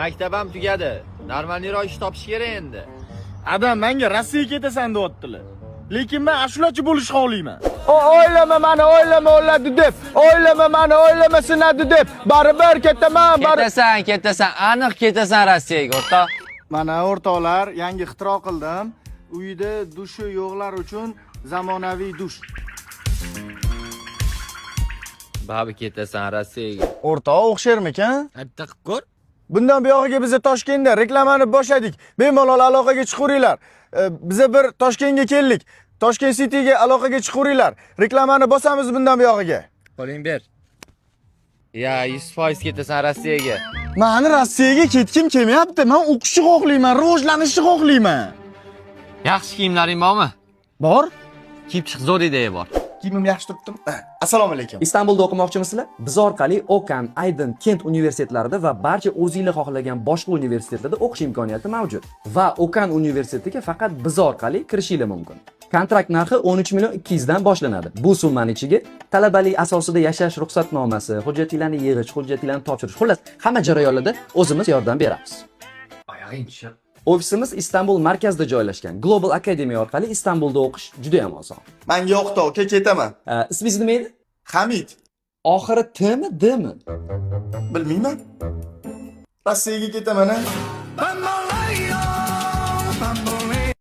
Maktabam tugadi. Normalniroq ish topish kerak endi. Adam menga Rossiyaga ketasan deyaptilar. Lekin men ashulachi bo'lishni xohlayman. O'ylama meni, o'ylama o'ladi deb. O'ylama meni, o'ylama sinadi deb. Baribir ketaman, Ketasan, aniq ketasan Rossiyaga, o'rtoq. Mana o'rtoqlar, yangi ixtiro qildim. Uyda dushi yo'qlar uchun zamonaviy dush. Babi ketasan Rossiyaga. O'rtoq o'xsharmikan? Bitta qilib ko'r. Bundan buyog'iga biz Toshkentda reklamani boshladik. Bemalol aloqaga chiqaveringlar. Biz bir Toshkentga keldik. Toshkent City'ga aloqaga chiqaveringlar. Reklamani bosamiz bundan buyog'iga. Qo'ling ber. Ya, 100% ketasan Rossiyaga. Meni Rossiyaga ketkim kelmayapti. Men o'qishni xohlayman, rivojlanishni xohlayman. Yaxshi kiyimlaring bormi? Bor? Kiyib chiq, zo'r ideya bor. Kiyimim yaxshi turibdim. Assalomu alaykum. Istanbulda o'qimoqchimisizlar? Biz orqali Okan, Aydin, Kent universitetlarida va barcha o'zingiz xohlagan boshqa universitetlarda o'qish imkoniyati mavjud. Va Okan universitetiga faqat biz orqali kirishingiz mumkin. Kontrakt narxi 13 million 200 dan boshlanadi. Bu summaning ichiga talabalik asosida yashash ruxsatnomasi, hujjatlarni yig'ish, hujjatlarni topshirish, xullas, hamma jarayonlarda o'zimiz yordam beramiz. Oyog'ing tushib. Ofisimiz Istanbul markazida joylashgan. Global Academy orqali Istanbulda o'qish juda ham oson. Menga yo'qda, ketaman. Ismingiz nima edi? Hamid. Oxiri Tmi, Dmi? Bilmayman. Rossiyaga ketaman.